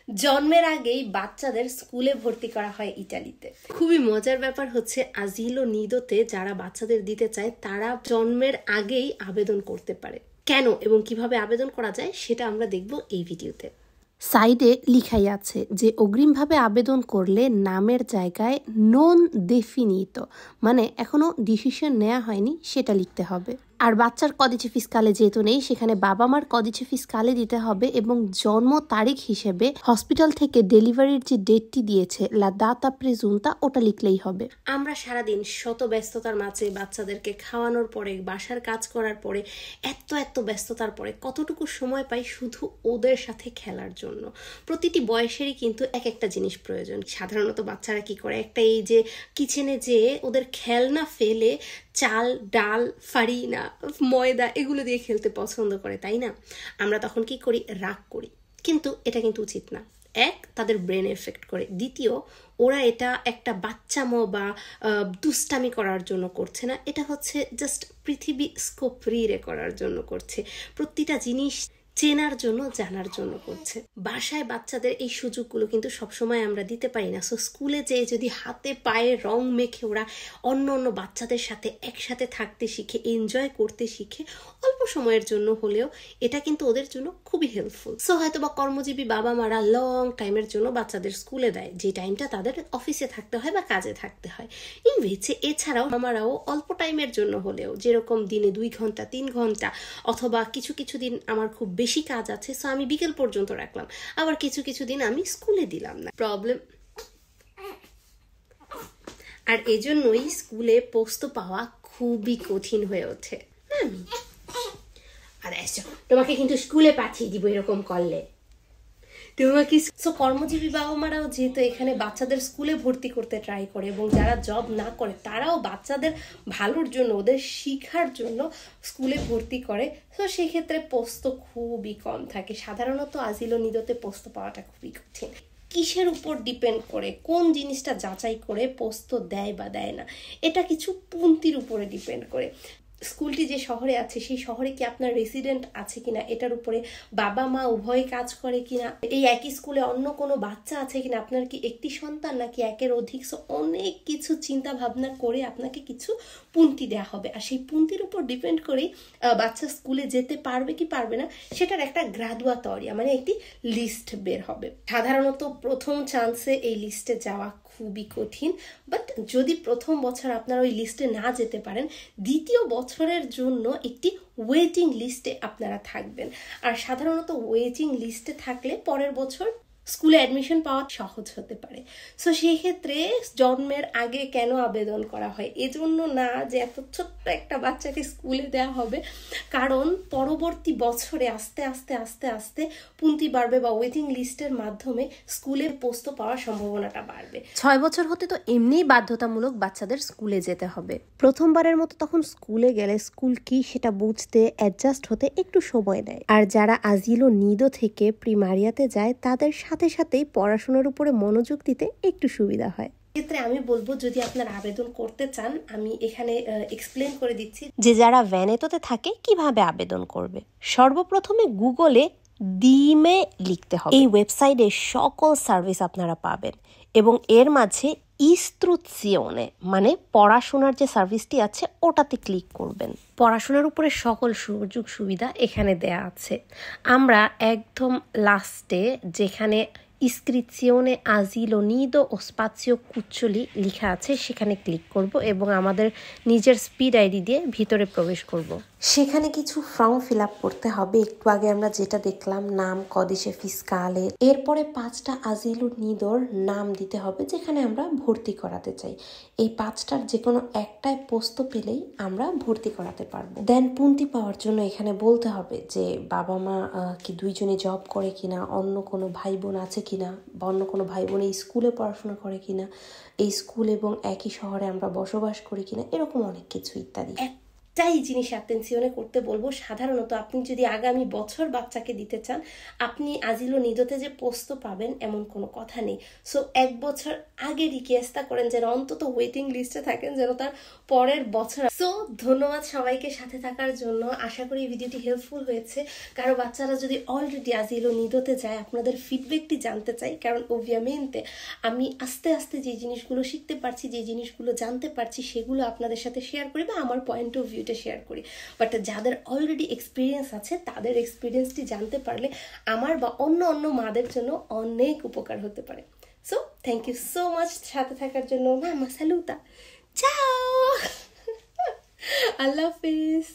জন্মের আগেই বাচ্চাদের স্কুলে ভর্তি করা হয় ইতালিতে। খুবই মজার ব্যাপার হচ্ছে আজিলো নিদোতে যারা বাচ্চাদের দিতে চায় তারা জন্মের আগেই আবেদন করতে পারে। কেন এবং কিভাবে আবেদন করা যায় সেটা আমরা দেখব এই ভিডিওতে। সাইডে লিখাই আছে যে অগ্রিমভাবে আবেদন করলে নামের জায়গায় নন ডেফিনিতো মানে এখনো ডিসিশন নেওয়া হয়নি সেটা লিখতে হবে। আর বাচ্চার কদিচে ফিসকালে যেহেতু নেই সেখানে বাবা মার কদিচে ফিসকালে দিতে হবে এবং জন্ম তারিখ হিসেবে হসপিটাল থেকে ডেলিভারির যে ডেটটি দিয়েছে লা দাতা প্রেজুন্তা ওটা লিখলেই হবে। আমরা সারাদিন শত ব্যস্ততার মাঝে বাচ্চাদেরকে খাওয়ানোর পরে বাসার কাজ করার পরে এত ব্যস্ততার পরে কতটুকু সময় পাই শুধু ওদের সাথে খেলার জন্য। প্রতিটি বয়সেরই কিন্তু এক একটা জিনিস প্রয়োজন। সাধারণত বাচ্চারা কি করে, একটা এই যে কিচেনে যে ওদের খেলনা ফেলে চাল ডাল ফারিনা ময়দা এগুলো দিয়ে খেলতে পছন্দ করে, তাই না? আমরা তখন কি করি, রাগ করি। কিন্তু এটা কিন্তু উচিত না। এক, তাদের ব্রেন এফেক্ট করে। দ্বিতীয়, ওরা এটা একটা বাচ্চামো বা দুষ্টামি করার জন্য করছে না, এটা হচ্ছে জাস্ট পৃথিবী স্কোপ রিরে করার জন্য করছে, প্রতিটা জিনিস চেনার জন্য জানার জন্য করছে। বাসায় বাচ্চাদের এই সুযোগগুলো কিন্তু সবসময় আমরা দিতে পারি না। সো স্কুলে যেয়ে যদি হাতে পায়ে রং মেখে ওরা অন্য বাচ্চাদের সাথে একসাথে থাকতে শিখে, এনজয় করতে শিখে অল্প সময়ের জন্য হলেও, এটা কিন্তু ওদের জন্য খুবই হেল্পফুল। সো হয়তো বা কর্মজীবী বাবা মারা লং টাইমের জন্য বাচ্চাদের স্কুলে দেয়, যে টাইমটা তাদের অফিসে থাকতে হয় বা কাজে থাকতে হয়। ইনভেছে এছাড়াও আমারাও অল্প টাইমের জন্য হলেও, যেরকম দিনে 2 ঘন্টা 3 ঘন্টা অথবা কিছু দিন আমার খুব বেশি কাজ আছে সো আমি বিকেল পর্যন্ত রাখলাম, আবার কিছু দিন আমি স্কুলে দিলাম না, প্রবলেম। আর এজন্যই স্কুলে পোস্ত পাওয়া খুবই কঠিন হয়ে ওঠে। আর তোমাকে কিন্তু স্কুলে পাঠিয়ে দিব এরকম করলে তোমাকে। সো কর্মজীবী বাবা মারাও যেহেতু এখানে বাচ্চাদের স্কুলে ভর্তি করতে ট্রাই করে এবং যারা জব না করে তারাও বাচ্চাদের ভালোর জন্য, ওদের শিক্ষার জন্য স্কুলে ভর্তি করে। তো সেক্ষেত্রে পোস্ত খুবই কম থাকে। সাধারণত আজিলো নিদোতে পোস্ত পাওয়াটা খুবই কঠিন। কিসের উপর ডিপেন্ড করে, কোন জিনিসটা যাচাই করে পোস্ত দেয় বা দেয় না, এটা কিছু পুন্তির উপরে ডিপেন্ড করে। স্কুলটি যে শহরে আছে সেই শহরে কি আপনার রেসিডেন্ট আছে কিনা, এটার উপরে বাবা মা উভয় কাজ করে কিনা, এই একই স্কুলে অন্য কোনো বাচ্চা আছে কিনা, আপনার কি একটি সন্তান নাকি একের অধিক, অনেক কিছু চিন্তা ভাবনা করে আপনাকে কিছু পুন্তি দেওয়া হবে। আর সেই পুন্তির উপর ডিপেন্ড করেই বাচ্চা স্কুলে যেতে পারবে কি পারবে না সেটার একটা গ্রাদুয়াতরিয়া মানে একটি লিস্ট বের হবে। সাধারণত প্রথম চান্সে এই লিস্টে যাওয়া খুবই কঠিন, বাট যদি প্রথম বছর আপনারা ওই লিস্টে না যেতে পারেন, দ্বিতীয় বছরের জন্য একটি ওয়েটিং লিস্টে আপনারা থাকবেন। আর সাধারণত ওয়েটিং লিস্টে থাকলে পরের বছর স্কুলে অ্যাডমিশন পাওয়া সহজ হতে পারে। সো সেই ক্ষেত্রে জন্মের আগে কেন আবেদন করা হয়, এজন্য না যে এত ছোট্ট একটা বাচ্চাকে স্কুলে দেওয়া হবে, কারণ পরবর্তী বছরে আস্তে আস্তে পুন্তি বাড়বে বা ওয়েটিং লিস্টের মাধ্যমে স্কুলে পোস্ত পাওয়ার সম্ভাবনাটা বাড়বে। 6 বছর হতে তো এমনিই বাধ্যতামূলক বাচ্চাদের স্কুলে যেতে হবে। প্রথমবারের মতো তখন স্কুলে গেলে স্কুল কি সেটা বুঝতে, অ্যাডজাস্ট হতে একটু সময় নেয়। আর যারা আজিলো নিদো থেকে প্রিমারিয়াতে যায় তাদের সাথেই পড়াশোনার উপরে মনোযোগ দিতে একটু সুবিধা হয়। ক্ষেত্রে আমি বলবো, যদি আপনারা আবেদন করতে চান, আমি এখানে এক্সপ্লেন করে দিচ্ছি যে যারা ভেনেতোতে থাকে কিভাবে আবেদন করবে। সর্বপ্রথমে গুগলে ডিমে লিখতে হবে। এই ওয়েবসাইটে সকল সার্ভিস আপনারা পাবেন এবং এর মাঝে ইস্ত্রুৎসিওনে মানে পড়াশোনার যে সার্ভিসটি আছে ওটাতে ক্লিক করবেন। পড়াশোনার উপরে সকল সুযোগ সুবিধা এখানে দেয়া আছে। আমরা একদম লাস্টে যেখানে ইসক্রিপশনে আজিলো নিদো ও স্পাসিও কুচ্চলি লেখা আছে সেখানে ক্লিক করব এবং আমাদের নিজের স্পিড আইডি দিয়ে ভিতরে প্রবেশ করব। সেখানে কিছু ফর্ম ফিল আপ করতে হবে। একটু আগে আমরা যেটা দেখলাম, নাম, কদিচে ফিসকালে, এরপরে 5টা আজিলো নিদোর নাম দিতে হবে যেখানে আমরা ভর্তি করাতে চাই। এই 5টার যে কোনো একটায় পোস্ত পেলেই আমরা ভর্তি করাতে পারবো। দেন পুন্তি পাওয়ার জন্য এখানে বলতে হবে যে বাবা মা কি দুইজনে জব করে কিনা, অন্য কোনো ভাই বোন আছে কিনা, বা অন্য কোনো ভাই বোন এই স্কুলে পড়াশোনা করে কিনা, এই স্কুল এবং একই শহরে আমরা বসবাস করি কিনা, এরকম অনেক কিছু ইত্যাদি। একটাই জিনিস অ্যাটেনশনে করতে বলবো, সাধারণত আপনি যদি আগামী বছর বাচ্চাকে দিতে চান, আপনি আজিলো নিদোতে যে পোস্ত পাবেন এমন কোনো কথা নেই। সো 1 বছর আগে রিকোয়েস্টটা করেন যেন অন্তত ওয়েটিং লিস্টে থাকেন, যেন তার পরের বছর। সো ধন্যবাদ সবাইকে সাথে থাকার জন্য। আশা করি এই ভিডিওটি হেল্পফুল হয়েছে। কারো বাচ্চারা যদি অলরেডি আজিলো নিদোতে যায়, আপনাদের ফিডব্যাকটি জানতে চাই, কারণ ওবিয়ামেন্টে আমি আস্তে আস্তে যে জিনিসগুলো শিখতে পারছি, যে জিনিসগুলো জানতে পারছি, সেগুলো আপনাদের সাথে শেয়ার করি বা আমার পয়েন্ট অফ ভিউটা শেয়ার করি। বাট যাদের অলরেডি এক্সপিরিয়েন্স আছে, তাদের এক্সপিরিয়েন্সটি জানতে পারলে আমার বা অন্য অন্য মাদের জন্য অনেক উপকার হতে পারে। So thank you so much সাথে থাকার জন্য। মামা সালুতা, চাও, আল্লাহ হাফিজ।